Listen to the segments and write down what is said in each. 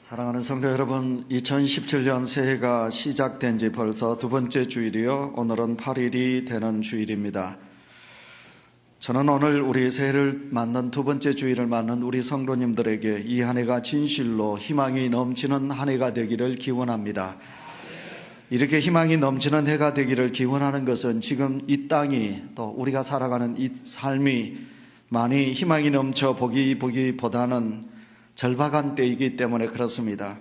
사랑하는 성도 여러분, 2017년 새해가 시작된 지 벌써 두 번째 주일이요, 오늘은 8일이 되는 주일입니다. 저는 오늘 우리 새해를 맞는 두 번째 주일을 맞는 우리 성도님들에게 이 한 해가 진실로 희망이 넘치는 한 해가 되기를 기원합니다. 이렇게 희망이 넘치는 해가 되기를 기원하는 것은 지금 이 땅이, 또 우리가 살아가는 이 삶이 많이 희망이 넘쳐 보기보다는 절박한 때이기 때문에 그렇습니다.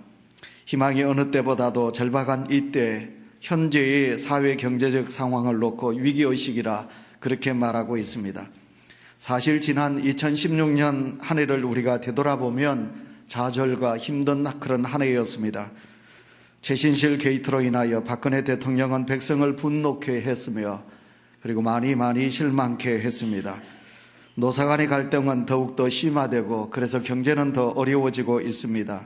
희망이 어느 때보다도 절박한 이때, 현재의 사회 경제적 상황을 놓고 위기의식이라 그렇게 말하고 있습니다. 사실 지난 2016년 한 해를 우리가 되돌아보면 좌절과 힘든 그런 한 해였습니다. 최신실 게이트로 인하여 박근혜 대통령은 백성을 분노케 했으며, 그리고 많이 실망케 했습니다. 노사 간의 갈등은 더욱더 심화되고, 그래서 경제는 더 어려워지고 있습니다.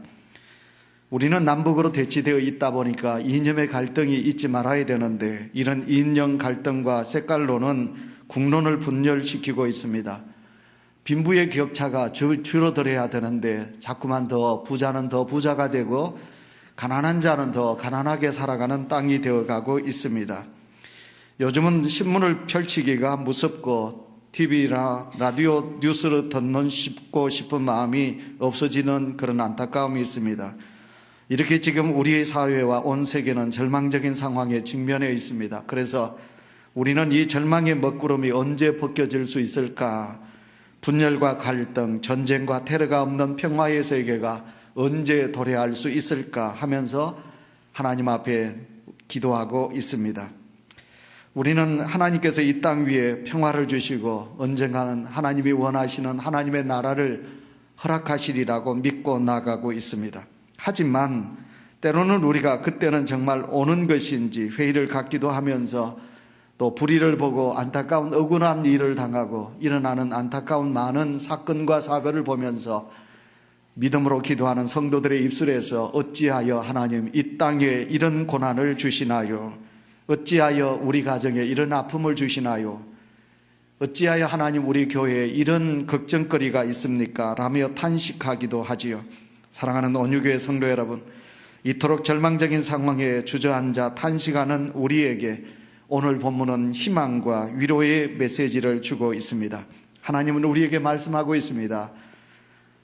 우리는 남북으로 대치되어 있다 보니까 이념의 갈등이 있지 말아야 되는데, 이런 이념 갈등과 색깔론은 국론을 분열시키고 있습니다. 빈부의 격차가 줄어들어야 되는데 자꾸만 더 부자는 더 부자가 되고 가난한 자는 더 가난하게 살아가는 땅이 되어가고 있습니다. 요즘은 신문을 펼치기가 무섭고 TV나 라디오 뉴스를 듣고 싶은 마음이 없어지는 그런 안타까움이 있습니다. 이렇게 지금 우리의 사회와 온 세계는 절망적인 상황에 직면해 있습니다. 그래서 우리는 이 절망의 먹구름이 언제 벗겨질 수 있을까? 분열과 갈등, 전쟁과 테러가 없는 평화의 세계가 언제 도래할 수 있을까 하면서 하나님 앞에 기도하고 있습니다. 우리는 하나님께서 이 땅 위에 평화를 주시고 언젠가는 하나님이 원하시는 하나님의 나라를 허락하시리라고 믿고 나가고 있습니다. 하지만 때로는 우리가 그때는 정말 오는 것인지 회의를 갖기도 하면서, 또 불의를 보고 안타까운 억울한 일을 당하고 일어나는 안타까운 많은 사건과 사고를 보면서 믿음으로 기도하는 성도들의 입술에서 어찌하여 하나님 이 땅에 이런 고난을 주시나요? 어찌하여 우리 가정에 이런 아픔을 주시나요? 어찌하여 하나님 우리 교회에 이런 걱정거리가 있습니까? 라며 탄식하기도 하지요. 사랑하는 온유교회 성도 여러분, 이토록 절망적인 상황에 주저앉아 탄식하는 우리에게 오늘 본문은 희망과 위로의 메시지를 주고 있습니다. 하나님은 우리에게 말씀하고 있습니다.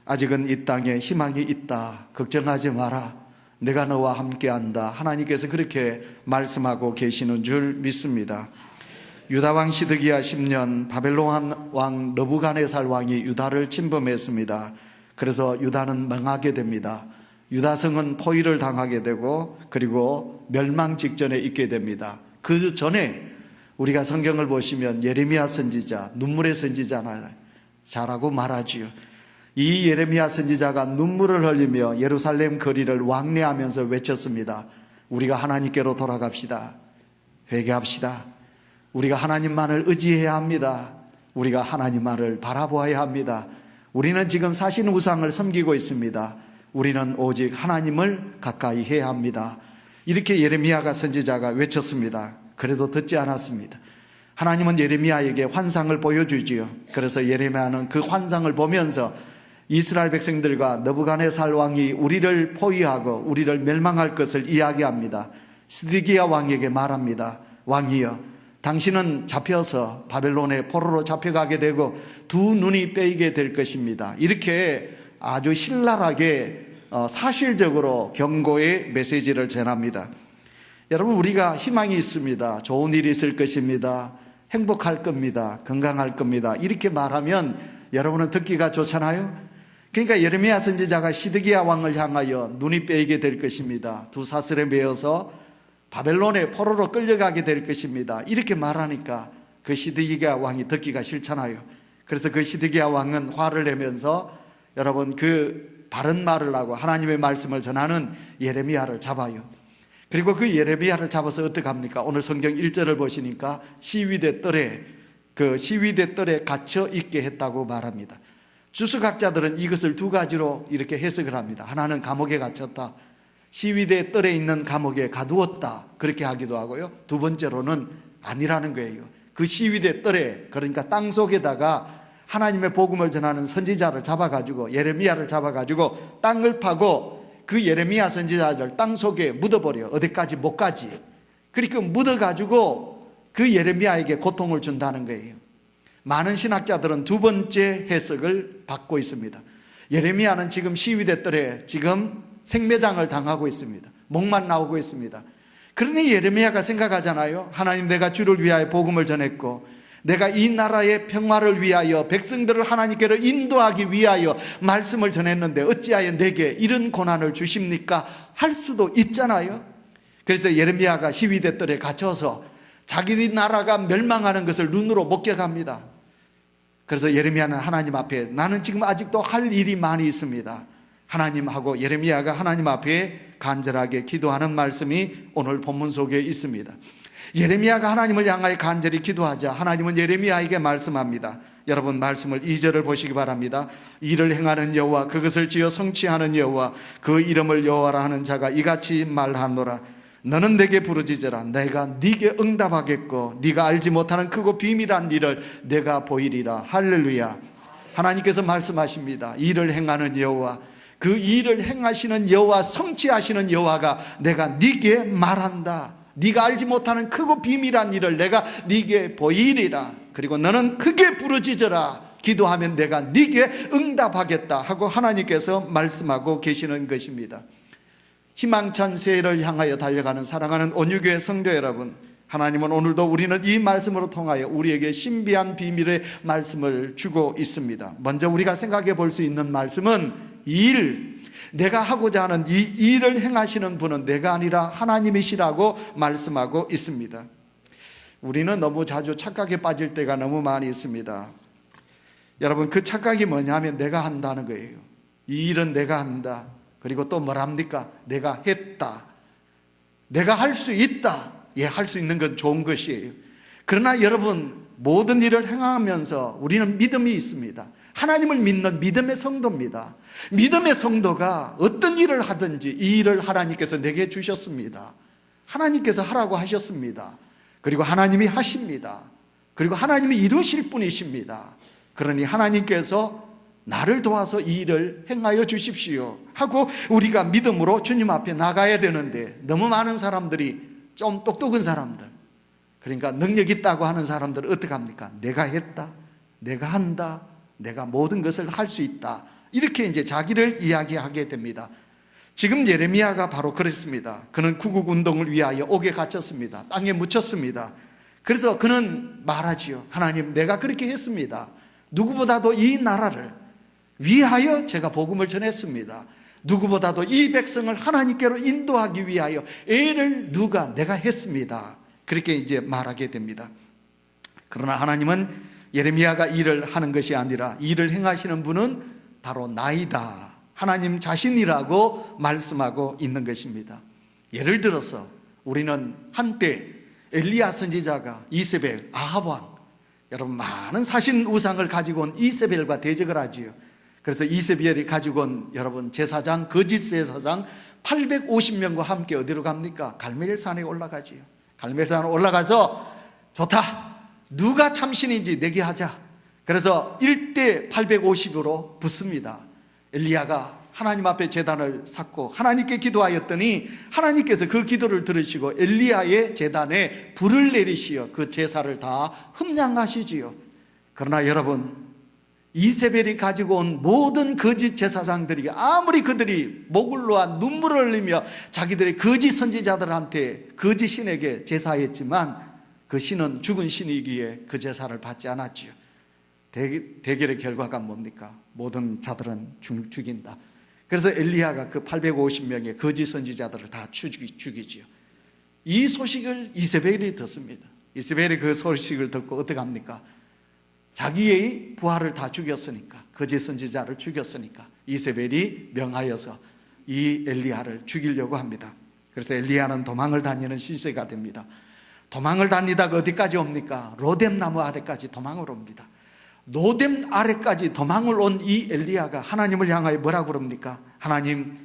아직은 이 땅에 희망이 있다. 걱정하지 마라. 내가 너와 함께한다. 하나님께서 그렇게 말씀하고 계시는 줄 믿습니다. 유다왕 시드기야 10년 바벨론 왕 느부갓네살 왕이 유다를 침범했습니다. 그래서 유다는 망하게 됩니다. 유다성은 포위를 당하게 되고, 그리고 멸망 직전에 있게 됩니다. 그 전에 우리가 성경을 보시면 예레미야 선지자, 눈물의 선지자라고 말하지요. 이 예레미야 선지자가 눈물을 흘리며 예루살렘 거리를 왕래하면서 외쳤습니다. 우리가 하나님께로 돌아갑시다. 회개합시다. 우리가 하나님만을 의지해야 합니다. 우리가 하나님만을 바라보아야 합니다. 우리는 지금 사신 우상을 섬기고 있습니다. 우리는 오직 하나님을 가까이 해야 합니다. 이렇게 예레미야가 선지자가 외쳤습니다. 그래도 듣지 않았습니다. 하나님은 예레미야에게 환상을 보여주지요. 그래서 예레미야는 그 환상을 보면서 이스라엘 백성들과 느부갓네살 왕이 우리를 포위하고 우리를 멸망할 것을 이야기합니다. 시드기야 왕에게 말합니다. 왕이여, 당신은 잡혀서 바벨론의 포로로 잡혀가게 되고 두 눈이 빼이게 될 것입니다. 이렇게 아주 신랄하게 사실적으로 경고의 메시지를 전합니다. 여러분, 우리가 희망이 있습니다. 좋은 일이 있을 것입니다. 행복할 겁니다. 건강할 겁니다. 이렇게 말하면 여러분은 듣기가 좋잖아요. 그러니까 예레미야 선지자가 시드기야 왕을 향하여 눈이 빼이게 될 것입니다. 두 사슬에 매어서 바벨론의 포로로 끌려가게 될 것입니다. 이렇게 말하니까 그 시드기야 왕이 듣기가 싫잖아요. 그래서 그 시드기야 왕은 화를 내면서 여러분 그 바른 말을 하고 하나님의 말씀을 전하는 예레미야를 잡아요. 그리고 그 예레미야를 잡아서 어떻게 합니까? 오늘 성경 1절을 보시니까 시위대 뜰에 갇혀 있게 했다고 말합니다. 주석학자들은 이것을 두 가지로 이렇게 해석을 합니다. 하나는 감옥에 갇혔다. 시위대 뜰에 있는 감옥에 가두었다. 그렇게 하기도 하고요. 두 번째로는 아니라는 거예요. 그 시위대 뜰에, 그러니까 땅 속에다가 하나님의 복음을 전하는 선지자를 잡아가지고, 예레미야를 잡아가지고 땅을 파고 그 예레미야 선지자를 땅속에 묻어버려. 어디까지 못 가지. 그러니까 묻어가지고 그 예레미야에게 고통을 준다는 거예요. 많은 신학자들은 두 번째 해석을 받고 있습니다. 예레미야는 지금 시위대 뜰에 지금 생매장을 당하고 있습니다. 목만 나오고 있습니다. 그러니 예레미야가 생각하잖아요. 하나님, 내가 주를 위하여 복음을 전했고 내가 이 나라의 평화를 위하여 백성들을 하나님께로 인도하기 위하여 말씀을 전했는데 어찌하여 내게 이런 고난을 주십니까? 할 수도 있잖아요. 그래서 예레미야가 시위대 뜰에 갇혀서 자기 나라가 멸망하는 것을 눈으로 목격합니다. 그래서 예레미야는 하나님 앞에, 나는 지금 아직도 할 일이 많이 있습니다, 하나님하고 예레미야가 하나님 앞에 간절하게 기도하는 말씀이 오늘 본문 속에 있습니다. 예레미야가 하나님을 향하여 간절히 기도하자 하나님은 예레미야에게 말씀합니다. 여러분, 말씀을 2절을 보시기 바랍니다. 이를 행하는 여호와, 그것을 지어 성취하는 여호와, 그 이름을 여호와라 하는 자가 이같이 말하노라. 너는 내게 부르짖으라. 내가 네게 응답하겠고 네가 알지 못하는 크고 비밀한 일을 내가 보이리라. 할렐루야. 하나님께서 말씀하십니다. 일을 행하는 여호와, 그 일을 행하시는 여호와, 성취하시는 여호와가 내가 네게 말한다. 네가 알지 못하는 크고 비밀한 일을 내가 네게 보이리라. 그리고 너는 크게 부르짖으라. 기도하면 내가 네게 응답하겠다 하고 하나님께서 말씀하고 계시는 것입니다. 희망찬 새해를 향하여 달려가는 사랑하는 온유교회 성도 여러분, 하나님은 오늘도 우리는 이 말씀으로 통하여 우리에게 신비한 비밀의 말씀을 주고 있습니다. 먼저 우리가 생각해 볼 수 있는 말씀은 내가 하고자 하는 이 일을 행하시는 분은 내가 아니라 하나님이시라고 말씀하고 있습니다. 우리는 너무 자주 착각에 빠질 때가 너무 많이 있습니다. 여러분, 그 착각이 뭐냐면 내가 한다는 거예요. 이 일은 내가 한다. 그리고 또 뭐랍니까? 내가 했다. 내가 할 수 있다. 예, 할 수 있는 건 좋은 것이에요. 그러나 여러분, 모든 일을 행하면서 우리는 믿음이 있습니다. 하나님을 믿는 믿음의 성도입니다. 믿음의 성도가 어떤 일을 하든지 이 일을 하나님께서 내게 주셨습니다. 하나님께서 하라고 하셨습니다. 그리고 하나님이 하십니다. 그리고 하나님이 이루실 분이십니다. 그러니 하나님께서 나를 도와서 이 일을 행하여 주십시오 하고 우리가 믿음으로 주님 앞에 나가야 되는데, 너무 많은 사람들이, 좀 똑똑한 사람들, 그러니까 능력 있다고 하는 사람들은 어떻게 합니까? 내가 했다, 내가 한다, 내가 모든 것을 할 수 있다, 이렇게 이제 자기를 이야기하게 됩니다. 지금 예레미야가 바로 그랬습니다. 그는 구국운동을 위하여 옥에 갇혔습니다. 땅에 묻혔습니다. 그래서 그는 말하지요. 하나님, 내가 그렇게 했습니다. 누구보다도 이 나라를 위하여 제가 복음을 전했습니다. 누구보다도 이 백성을 하나님께로 인도하기 위하여 애를 내가 했습니다. 그렇게 이제 말하게 됩니다. 그러나 하나님은 예레미야가 일을 하는 것이 아니라 일을 행하시는 분은 바로 나이다, 하나님 자신이라고 말씀하고 있는 것입니다. 예를 들어서 우리는 한때 엘리야 선지자가 이세벨, 아합 왕, 여러분 많은 사신 우상을 가지고 온 이세벨과 대적을 하지요. 그래서 이세벨이 가지고 온 여러분 제사장, 거짓 제사장 850명과 함께 어디로 갑니까? 갈멜산에 올라가지요. 갈멜산에 올라가서 좋다, 누가 참신인지 내게 하자. 그래서 1대 850으로 붙습니다. 엘리야가 하나님 앞에 제단을 쌓고 하나님께 기도하였더니 하나님께서 그 기도를 들으시고 엘리야의 제단에 불을 내리시어 그 제사를 다 흠양하시지요. 그러나 여러분, 이세벨이 가지고 온 모든 거짓 제사장들이 아무리 그들이 목을 놓아 눈물을 흘리며 자기들의 거짓 선지자들한테, 거짓 신에게 제사했지만 그 신은 죽은 신이기에 그 제사를 받지 않았지요. 대결의 결과가 뭡니까? 모든 자들은 죽인다. 그래서 엘리야가 그 850명의 거짓 선지자들을 다 죽이지요. 이 소식을 이세벨이 듣습니다. 이세벨이 그 소식을 듣고 어떻게 합니까? 자기의 부하를 다 죽였으니까, 거짓 선지자를 죽였으니까 이세벨이 명하여서 이 엘리야를 죽이려고 합니다. 그래서 엘리야는 도망을 다니는 시세가 됩니다. 도망을 다니다가 어디까지 옵니까? 로뎀 나무 아래까지 도망을 옵니다. 로뎀 아래까지 도망을 온 이 엘리야가 하나님을 향하여 뭐라고 그럽니까? 하나님,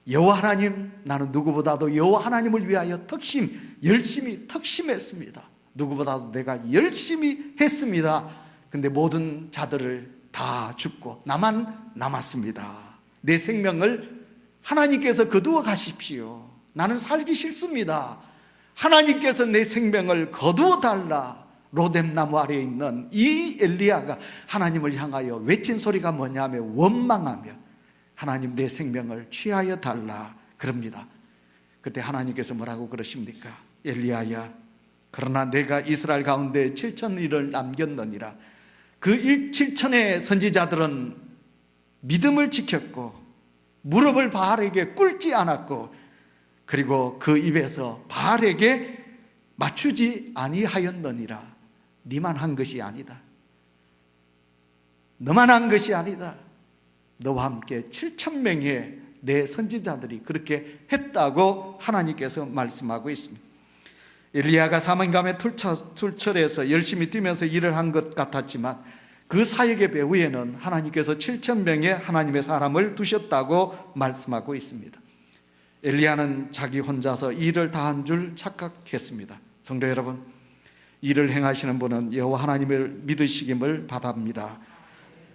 여호와 하나님, 나는 누구보다도 여호와 하나님을 위하여 열심히 특심했습니다. 누구보다도 내가 열심히 했습니다. 근데 모든 자들을 다 죽고 나만 남았습니다. 내 생명을 하나님께서 거두어 가십시오. 나는 살기 싫습니다. 하나님께서 내 생명을 거두어 달라. 로뎀나무 아래에 있는 이 엘리야가 하나님을 향하여 외친 소리가 뭐냐면 원망하며 하나님 내 생명을 취하여 달라 그럽니다. 그때 하나님께서 뭐라고 그러십니까? 엘리야야, 그러나 내가 이스라엘 가운데 7,000일을 남겼느니라. 그 7,000의 선지자들은 믿음을 지켰고 무릎을 바알에게 꿇지 않았고 그리고 그 입에서 바알에게 맞추지 아니하였느니라. 네만 한 것이 아니다. 너만 한 것이 아니다. 너와 함께 7,000명의 내 선지자들이 그렇게 했다고 하나님께서 말씀하고 있습니다. 엘리야가 사명감에 툴철해서 열심히 뛰면서 일을 한 것 같았지만 그 사역의 배후에는 하나님께서 7,000명의 하나님의 사람을 두셨다고 말씀하고 있습니다. 엘리야는 자기 혼자서 일을 다 한 줄 착각했습니다. 성도 여러분, 일을 행하시는 분은 여호와 하나님을 믿으시김을 바랍니다.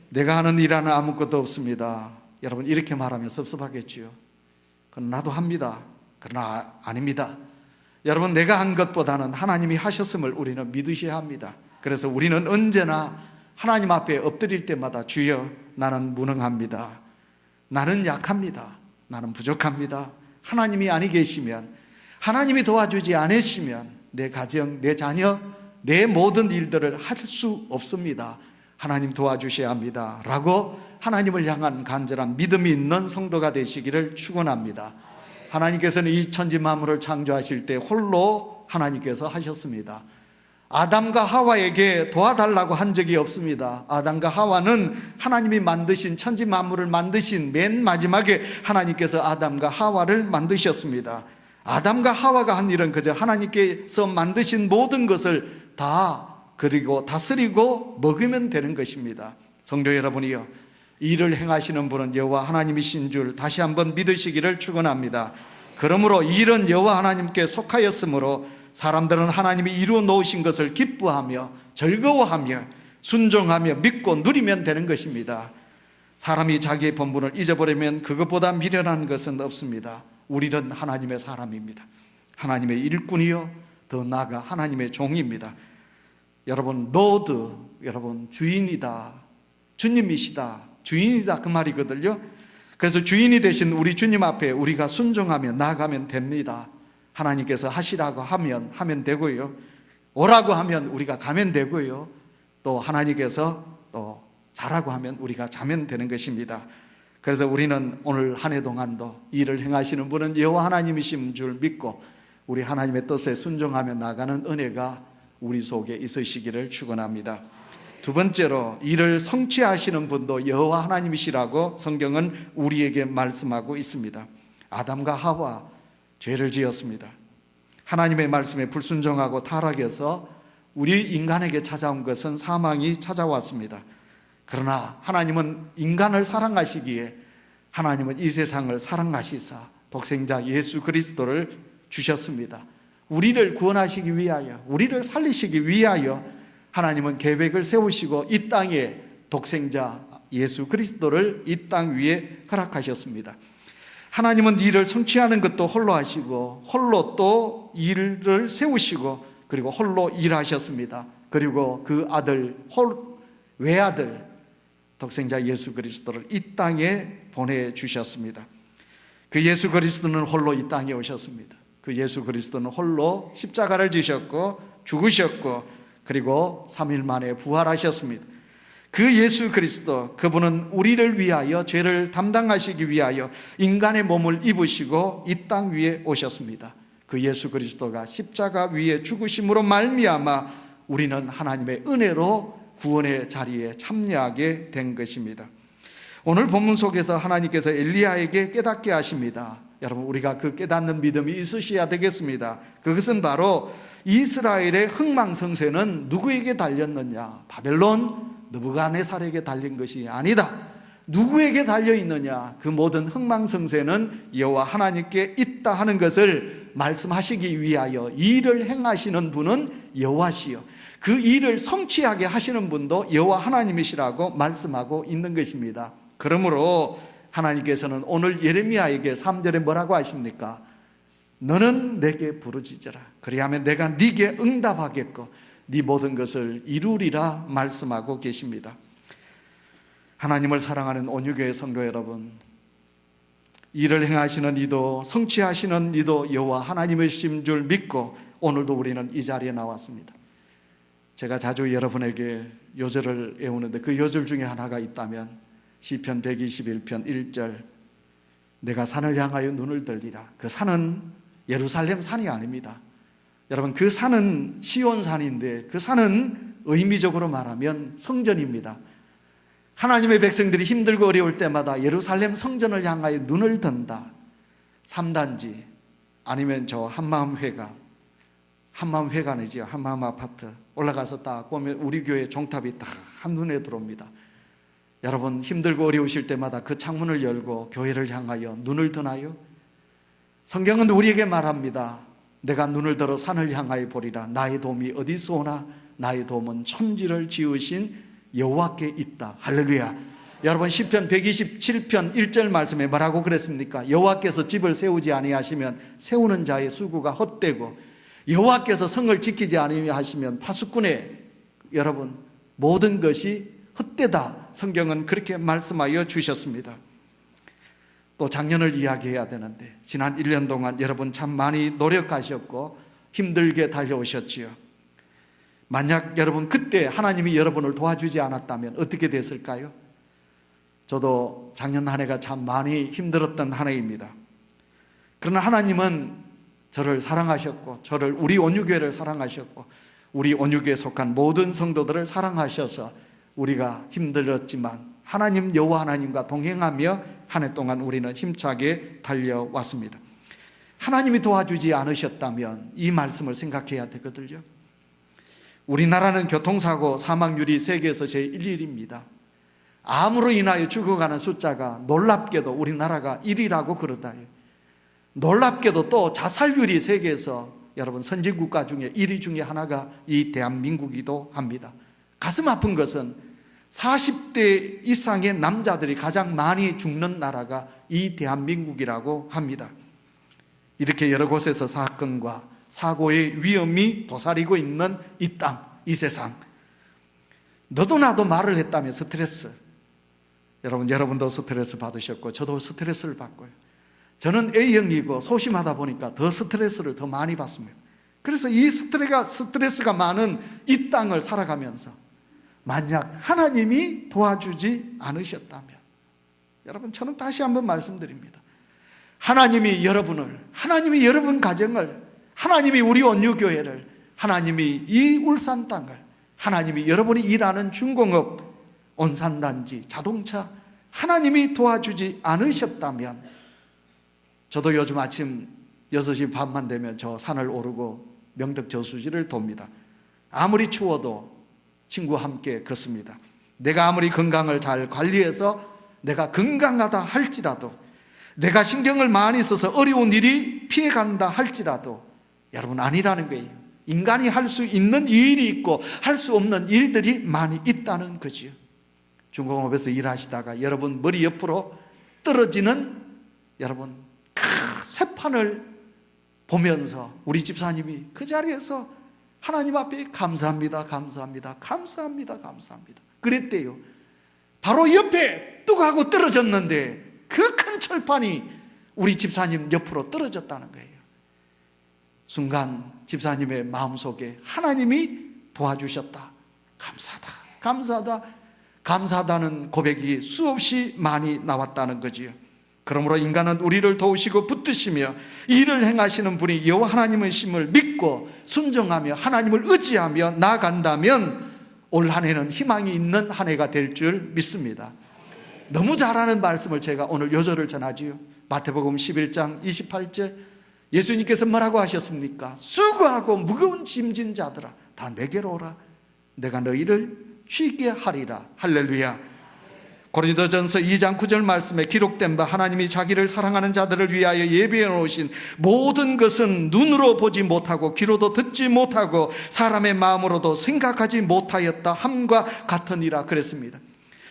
내가 하는 일은 아무것도 없습니다. 여러분, 이렇게 말하면 섭섭하겠지요. 그건 나도 합니다. 그러나 아닙니다. 여러분, 내가 한 것보다는 하나님이 하셨음을 우리는 믿으셔야 합니다. 그래서 우리는 언제나 하나님 앞에 엎드릴 때마다 주여, 나는 무능합니다. 나는 약합니다. 나는 부족합니다. 하나님이 아니 계시면, 하나님이 도와주지 않으시면 내 가정, 내 자녀, 내 모든 일들을 할 수 없습니다. 하나님 도와주셔야 합니다 라고 하나님을 향한 간절한 믿음이 있는 성도가 되시기를 축원합니다. 하나님께서는 이 천지 만물을 창조하실 때 홀로 하나님께서 하셨습니다. 아담과 하와에게 도와달라고 한 적이 없습니다. 아담과 하와는 하나님이 만드신 천지 만물을 만드신 맨 마지막에 하나님께서 아담과 하와를 만드셨습니다. 아담과 하와가 한 일은 그저 하나님께서 만드신 모든 것을 다 그리고 다스리고 먹으면 되는 것입니다. 성도 여러분이요, 일을 행하시는 분은 여호와 하나님이신 줄 다시 한번 믿으시기를 축원합니다. 그러므로 일은 여호와 하나님께 속하였으므로 사람들은 하나님이 이루어 놓으신 것을 기뻐하며 즐거워하며 순종하며 믿고 누리면 되는 것입니다. 사람이 자기의 본분을 잊어버리면 그것보다 미련한 것은 없습니다. 우리는 하나님의 사람입니다. 하나님의 일꾼이요, 더 나아가 하나님의 종입니다. 여러분, 로드, 여러분 주인이다, 주님이시다, 주인이다 그 말이거든요. 그래서 주인이 되신 우리 주님 앞에 우리가 순종하며 나아가면 됩니다. 하나님께서 하시라고 하면 되고요, 오라고 하면 우리가 가면 되고요, 또 하나님께서 또 자라고 하면 우리가 자면 되는 것입니다. 그래서 우리는 오늘 한 해 동안도 일을 행하시는 분은 여호와 하나님이신 줄 믿고 우리 하나님의 뜻에 순종하며 나가는 은혜가 우리 속에 있으시기를 축원합니다. 두 번째로, 일을 성취하시는 분도 여호와 하나님이시라고 성경은 우리에게 말씀하고 있습니다. 아담과 하와 죄를 지었습니다. 하나님의 말씀에 불순종하고 타락해서 우리 인간에게 찾아온 것은 사망이 찾아왔습니다. 그러나 하나님은 인간을 사랑하시기에 하나님은 이 세상을 사랑하시사 독생자 예수 그리스도를 주셨습니다. 우리를 구원하시기 위하여, 우리를 살리시기 위하여 하나님은 계획을 세우시고 이 땅에 독생자 예수 그리스도를 이 땅 위에 허락하셨습니다. 하나님은 일을 성취하는 것도 홀로 하시고 홀로 또 일을 세우시고 그리고 홀로 일하셨습니다. 그리고 그 아들, 외아들 독생자 예수 그리스도를 이 땅에 보내주셨습니다. 그 예수 그리스도는 홀로 이 땅에 오셨습니다. 그 예수 그리스도는 홀로 십자가를 지셨고 죽으셨고 그리고 3일 만에 부활하셨습니다. 그 예수 그리스도, 그분은 우리를 위하여 죄를 담당하시기 위하여 인간의 몸을 입으시고 이 땅 위에 오셨습니다. 그 예수 그리스도가 십자가 위에 죽으심으로 말미암아 우리는 하나님의 은혜로 구원의 자리에 참여하게 된 것입니다. 오늘 본문 속에서 하나님께서 엘리야에게 깨닫게 하십니다. 여러분, 우리가 그 깨닫는 믿음이 있으셔야 되겠습니다. 그것은 바로 이스라엘의 흥망성쇠는 누구에게 달렸느냐? 바벨론 느부갓네살에게 달린 것이 아니다. 누구에게 달려있느냐? 그 모든 흥망성쇠는 여호와 하나님께 있다 하는 것을 말씀하시기 위하여 일을 행하시는 분은 여호와시요, 그 일을 성취하게 하시는 분도 여호와 하나님이시라고 말씀하고 있는 것입니다. 그러므로 하나님께서는 오늘 예레미야에게 3절에 뭐라고 하십니까? 너는 내게 부르짖으라. 그리하면 내가 네게 응답하겠고 네 모든 것을 이루리라 말씀하고 계십니다. 하나님을 사랑하는 온유교회 성도 여러분, 일을 행하시는 이도 성취하시는 이도 여호와 하나님이신 줄 믿고 오늘도 우리는 이 자리에 나왔습니다. 제가 자주 여러분에게 요절을 외우는데 그 요절 중에 하나가 있다면 시편 121편 1절, 내가 산을 향하여 눈을 들리라. 그 산은 예루살렘 산이 아닙니다. 여러분, 그 산은 시온산인데 그 산은 의미적으로 말하면 성전입니다. 하나님의 백성들이 힘들고 어려울 때마다 예루살렘 성전을 향하여 눈을 든다. 3단지 아니면 저 한마음회관이죠. 한마음 아파트 올라가서 딱 보면 우리 교회 종탑이 딱 한눈에 들어옵니다. 여러분, 힘들고 어려우실 때마다 그 창문을 열고 교회를 향하여 눈을 드나요? 성경은 우리에게 말합니다. 내가 눈을 들어 산을 향하여 보리라. 나의 도움이 어디서 오나? 나의 도움은 천지를 지으신 여호와께 있다. 할렐루야. 여러분, 시편 127편 1절 말씀에 뭐라고 그랬습니까? 여호와께서 집을 세우지 아니하시면 세우는 자의 수고가 헛되고 여호와께서 성을 지키지 아니하시면 파수꾼의 여러분 모든 것이 헛되다. 성경은 그렇게 말씀하여 주셨습니다. 또 작년을 이야기해야 되는데 지난 1년 동안 여러분 참 많이 노력하셨고 힘들게 달려오셨지요. 만약 여러분 그때 하나님이 여러분을 도와주지 않았다면 어떻게 됐을까요? 저도 작년 한 해가 참 많이 힘들었던 한 해입니다. 그러나 하나님은 저를 사랑하셨고 저를 우리 온유교회를 사랑하셨고 우리 온유교회에 속한 모든 성도들을 사랑하셔서 우리가 힘들었지만 하나님 여호와 하나님과 동행하며 한 해 동안 우리는 힘차게 달려왔습니다. 하나님이 도와주지 않으셨다면 이 말씀을 생각해야 되거든요. 우리나라는 교통사고 사망률이 세계에서 제1위입니다. 암으로 인하여 죽어가는 숫자가 놀랍게도 우리나라가 1위라고 그러다요. 놀랍게도 또 자살률이 세계에서 여러분 선진국가 중에 1위 중에 하나가 이 대한민국이기도 합니다. 가슴 아픈 것은 40대 이상의 남자들이 가장 많이 죽는 나라가 이 대한민국이라고 합니다. 이렇게 여러 곳에서 사건과 사고의 위험이 도사리고 있는 이 땅, 이 세상. 너도 나도 말을 했다면 스트레스. 여러분도 스트레스 받으셨고 저도 스트레스를 받고요. 저는 A형이고 소심하다 보니까 더 스트레스를 더 많이 받습니다. 그래서 이 스트레스가 많은 이 땅을 살아가면서 만약 하나님이 도와주지 않으셨다면, 여러분 저는 다시 한번 말씀드립니다. 하나님이 여러분 가정을, 하나님이 우리 온유교회를, 하나님이 이 울산 땅을, 하나님이 여러분이 일하는 중공업, 온산단지, 자동차, 하나님이 도와주지 않으셨다면, 저도 요즘 아침 6시 반만 되면 저 산을 오르고 명덕 저수지를 돕니다. 아무리 추워도 친구와 함께 걷습니다. 내가 아무리 건강을 잘 관리해서 내가 건강하다 할지라도, 내가 신경을 많이 써서 어려운 일이 피해간다 할지라도 여러분 아니라는 거예요. 인간이 할 수 있는 일이 있고 할 수 없는 일들이 많이 있다는 거지요. 중공업에서 일하시다가 여러분 머리 옆으로 떨어지는 여러분 큰 쇠판을 보면서 우리 집사님이 그 자리에서 하나님 앞에 감사합니다 그랬대요. 바로 옆에 뚝 하고 떨어졌는데 그 큰 철판이 우리 집사님 옆으로 떨어졌다는 거예요. 순간 집사님의 마음속에 하나님이 도와주셨다, 감사하다는 고백이 수없이 많이 나왔다는 거지요. 그러므로 인간은 우리를 도우시고 붙드시며 일을 행하시는 분이 여호와 하나님이심을 믿고 순종하며 하나님을 의지하며 나아간다면 올 한 해는 희망이 있는 한 해가 될 줄 믿습니다. 너무 잘하는 말씀을 제가 오늘 요절을 전하지요. 마태복음 11장 28절 예수님께서 뭐라고 하셨습니까? 수고하고 무거운 짐진 자들아 다 내게로 오라. 내가 너희를 쉬게 하리라. 할렐루야. 고린도전서 2장 9절 말씀에 기록된 바 하나님이 자기를 사랑하는 자들을 위하여 예비해 놓으신 모든 것은 눈으로 보지 못하고 귀로도 듣지 못하고 사람의 마음으로도 생각하지 못하였다 함과 같으니라 그랬습니다.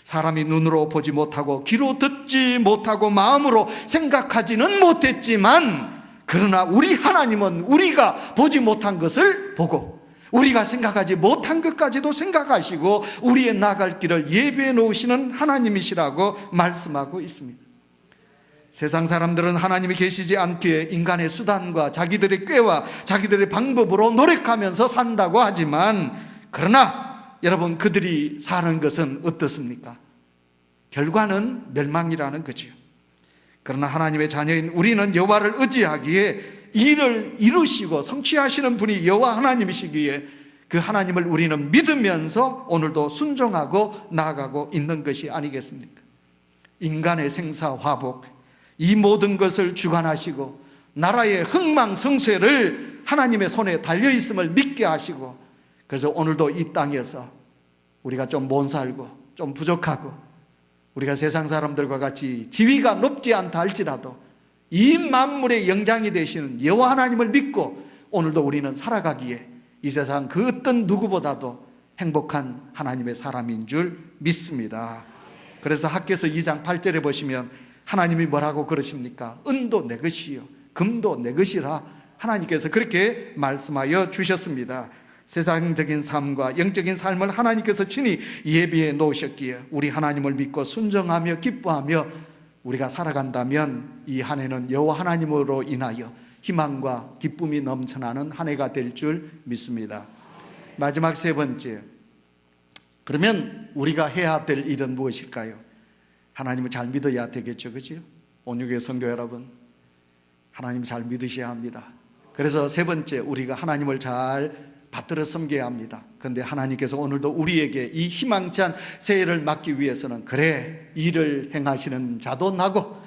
사람이 눈으로 보지 못하고 귀로 듣지 못하고 마음으로 생각하지는 못했지만, 그러나 우리 하나님은 우리가 보지 못한 것을 보고 우리가 생각하지 못한 것까지도 생각하시고 우리의 나갈 길을 예비해 놓으시는 하나님이시라고 말씀하고 있습니다. 세상 사람들은 하나님이 계시지 않기에 인간의 수단과 자기들의 꾀와 자기들의 방법으로 노력하면서 산다고 하지만, 그러나 여러분, 그들이 사는 것은 어떻습니까? 결과는 멸망이라는 거지요. 그러나 하나님의 자녀인 우리는 여호와를 의지하기에 일을 이루시고 성취하시는 분이 여호와 하나님이시기에 그 하나님을 우리는 믿으면서 오늘도 순종하고 나아가고 있는 것이 아니겠습니까? 인간의 생사화복, 이 모든 것을 주관하시고 나라의 흥망성쇠를 하나님의 손에 달려있음을 믿게 하시고, 그래서 오늘도 이 땅에서 우리가 좀 못 살고 좀 부족하고 우리가 세상 사람들과 같이 지위가 높지 않다 할지라도 이 만물의 영장이 되시는 여호와 하나님을 믿고 오늘도 우리는 살아가기에 이 세상 그 어떤 누구보다도 행복한 하나님의 사람인 줄 믿습니다. 그래서 학개서 2장 8절에 보시면 하나님이 뭐라고 그러십니까? 은도 내 것이요 금도 내 것이라 하나님께서 그렇게 말씀하여 주셨습니다. 세상적인 삶과 영적인 삶을 하나님께서 친히 예비해 놓으셨기에 우리 하나님을 믿고 순종하며 기뻐하며 우리가 살아간다면 이 한 해는 여호와 하나님으로 인하여 희망과 기쁨이 넘쳐나는 한 해가 될 줄 믿습니다. 마지막 세 번째, 그러면 우리가 해야 될 일은 무엇일까요? 하나님을 잘 믿어야 되겠죠, 그죠? 온유교회 성도 여러분, 하나님을 잘 믿으셔야 합니다. 그래서 세 번째, 우리가 하나님을 잘 받들어 섬겨야 합니다. 그런데 하나님께서 오늘도 우리에게 이 희망찬 새해를 맞기 위해서는, 그래, 일을 행하시는 자도 나고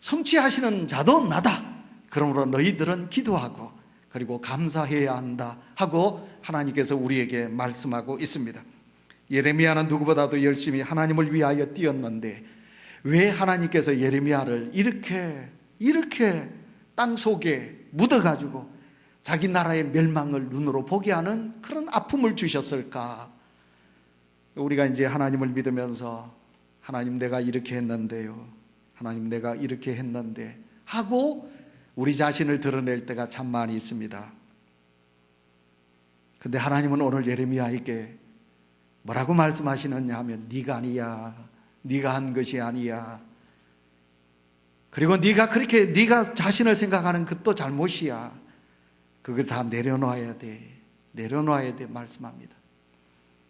성취하시는 자도 나다, 그러므로 너희들은 기도하고 그리고 감사해야 한다 하고 하나님께서 우리에게 말씀하고 있습니다. 예레미야는 누구보다도 열심히 하나님을 위하여 뛰었는데 왜 하나님께서 예레미야를 이렇게 땅 속에 묻어가지고 자기 나라의 멸망을 눈으로 보게 하는 그런 아픔을 주셨을까? 우리가 이제 하나님을 믿으면서 하나님 내가 이렇게 했는데요, 하나님 내가 이렇게 했는데 하고 우리 자신을 드러낼 때가 참 많이 있습니다. 근데 하나님은 오늘 예레미야에게 뭐라고 말씀하시느냐 하면, 네가 아니야, 네가 한 것이 아니야, 그리고 네가 자신을 생각하는 것도 잘못이야, 그걸 다 내려놔야 돼 말씀합니다.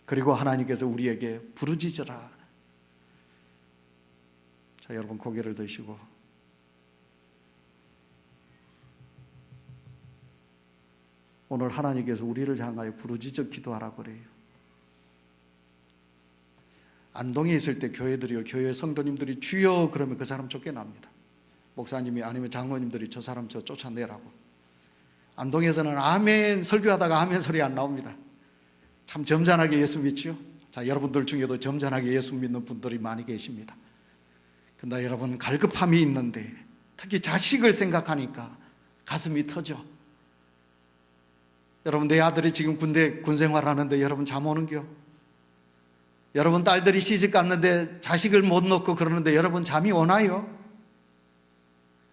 그리고 하나님께서 우리에게 부르짖으라. 자, 여러분 고개를 드시고 오늘 하나님께서 우리를 향하여 부르짖어 기도하라 그래요. 안동에 있을 때 교회 성도님들이 주여 그러면 그 사람 쫓겨납니다. 목사님이 아니면 장로님들이 저 사람 쫓아내라고. 안동에서는 아멘 설교하다가 아멘 소리 안 나옵니다. 참 점잖하게 예수 믿죠. 자, 여러분들 중에도 점잖하게 예수 믿는 분들이 많이 계십니다. 근데 여러분, 갈급함이 있는데 특히 자식을 생각하니까 가슴이 터져. 여러분, 내 아들이 지금 군 생활하는데 여러분 잠 오는겨? 여러분 딸들이 시집 갔는데 자식을 못 놓고 그러는데 여러분 잠이 오나요?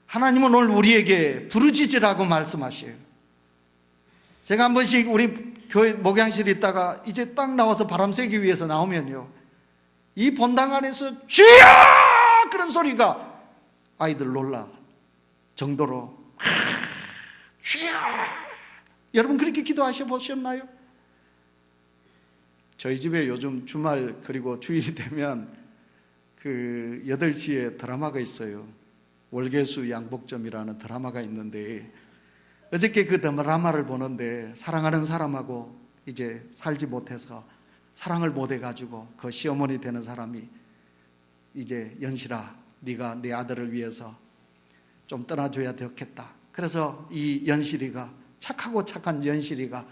하나님은 오늘 우리에게 부르짖으라고 말씀하셔요. 제가 한 번씩 우리 교회 목양실에 있다가 이제 딱 나와서 바람 쐬기 위해서 나오면요, 이 본당 안에서 주여! 그런 소리가 아이들 놀라 정도로 주여! 여러분 그렇게 기도하셔 보셨나요? 저희 집에 요즘 주말 그리고 주일이 되면 그 8시에 드라마가 있어요. 월계수 양복점이라는 드라마가 있는데 어저께 그 드라마를 보는데 사랑하는 사람하고 이제 살지 못해서 사랑을 못 해가지고 그 시어머니 되는 사람이 이제 연실아 네가 내 아들을 위해서 좀 떠나줘야 되겠다. 그래서 이 연실이가 착하고 착한 연실이가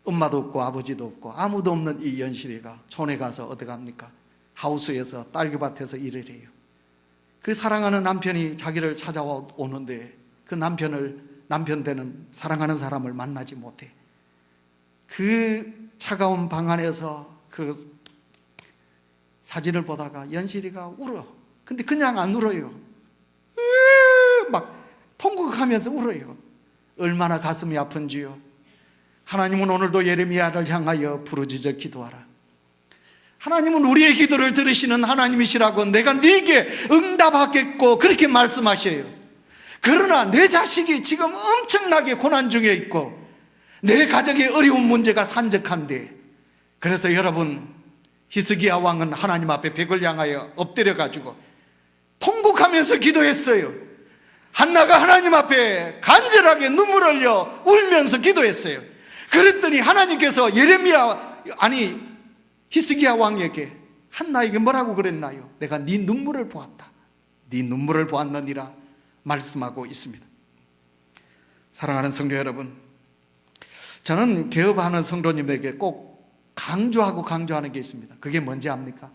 엄마도 없고 아버지도 없고 아무도 없는 이 연실이가 촌에 가서 어디 갑니까? 하우스에서 딸기밭에서 일을 해요. 그 사랑하는 남편이 자기를 찾아오는데 그 남편 되는 사랑하는 사람을 만나지 못해. 그 차가운 방 안에서 그 사진을 보다가 연실이가 울어. 근데 그냥 안 울어요. 막 통곡하면서 울어요. 얼마나 가슴이 아픈지요. 하나님은 오늘도 예레미야를 향하여 부르짖어 기도하라. 하나님은 우리의 기도를 들으시는 하나님이시라고 내가 네게 응답하겠고 그렇게 말씀하셔요. 그러나 내 자식이 지금 엄청나게 고난 중에 있고 내 가정의 어려운 문제가 산적한데, 그래서 여러분, 히스기야 왕은 하나님 앞에 벽을 향하여 엎드려 가지고 통곡하면서 기도했어요. 한나가 하나님 앞에 간절하게 눈물 흘려 울면서 기도했어요. 그랬더니 하나님께서 히스기야 왕에게, 한나에게 뭐라고 그랬나요? 내가 네 눈물을 보았다. 네 눈물을 보았느니라 말씀하고 있습니다. 사랑하는 성도 여러분, 저는 개업하는 성도님에게 꼭 강조하는 게 있습니다. 그게 뭔지 압니까?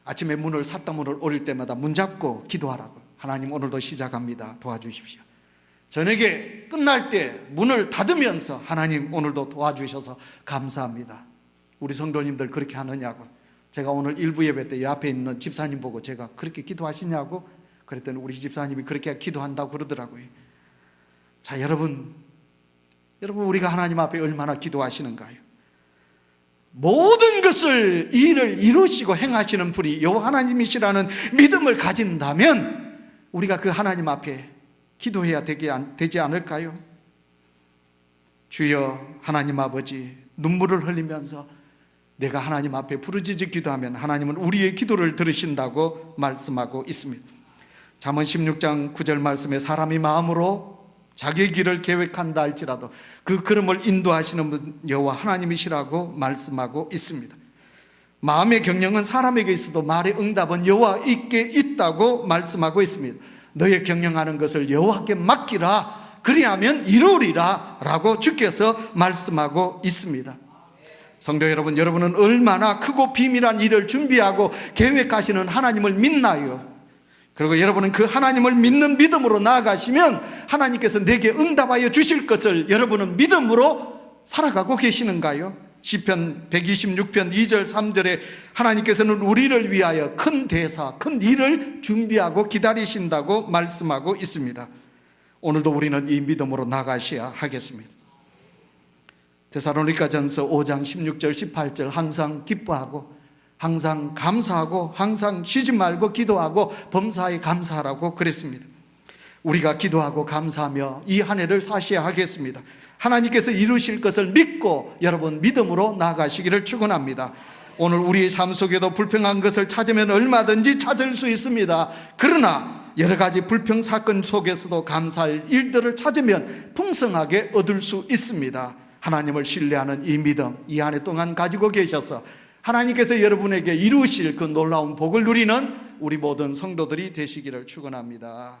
아침에 사다문을 오릴 때마다 문 잡고 기도하라고. 하나님, 오늘도 시작합니다. 도와주십시오. 저녁에 끝날 때 문을 닫으면서 하나님, 오늘도 도와주셔서 감사합니다. 우리 성도님들 그렇게 하느냐고. 제가 오늘 일부 예배 때 옆에 있는 집사님 보고 제가 그렇게 기도하시냐고 그랬더니 우리 집사님이 그렇게 기도한다고 그러더라고요. 자, 여러분, 우리가 하나님 앞에 얼마나 기도하시는가요? 모든 것을 일을 이루시고 행하시는 분이 여호와 하나님이시라는 믿음을 가진다면 우리가 그 하나님 앞에 기도해야 되지 않을까요? 주여 하나님 아버지, 눈물을 흘리면서 내가 하나님 앞에 부르짖어 기도하면 하나님은 우리의 기도를 들으신다고 말씀하고 있습니다. 잠언 16장 9절 말씀에 사람이 마음으로 자기의 길을 계획한다 할지라도 그 걸음을 인도하시는 분 여호와 하나님이시라고 말씀하고 있습니다. 마음의 경영은 사람에게 있어도 말의 응답은 여호와께 있다고 말씀하고 있습니다. 너의 경영하는 것을 여호와께 맡기라, 그리하면 이루리라 라고 주께서 말씀하고 있습니다. 성도 여러분, 여러분은 얼마나 크고 비밀한 일을 준비하고 계획하시는 하나님을 믿나요? 그리고 여러분은 그 하나님을 믿는 믿음으로 나아가시면 하나님께서 내게 응답하여 주실 것을 여러분은 믿음으로 살아가고 계시는가요? 시편 126편 2절 3절에 하나님께서는 우리를 위하여 큰 대사, 큰 일을 준비하고 기다리신다고 말씀하고 있습니다. 오늘도 우리는 이 믿음으로 나가셔야 하겠습니다. 데살로니가전서 5장 16절 18절 항상 기뻐하고 항상 감사하고 항상 쉬지 말고 기도하고 범사에 감사하라고 그랬습니다. 우리가 기도하고 감사하며 이 한 해를 사셔야 하겠습니다. 하나님께서 이루실 것을 믿고 여러분 믿음으로 나아가시기를 축원합니다. 오늘 우리의 삶 속에도 불평한 것을 찾으면 얼마든지 찾을 수 있습니다. 그러나 여러 가지 불평 사건 속에서도 감사할 일들을 찾으면 풍성하게 얻을 수 있습니다. 하나님을 신뢰하는 이 믿음, 이 한 해 동안 가지고 계셔서 하나님께서 여러분에게 이루실 그 놀라운 복을 누리는 우리 모든 성도들이 되시기를 축원합니다.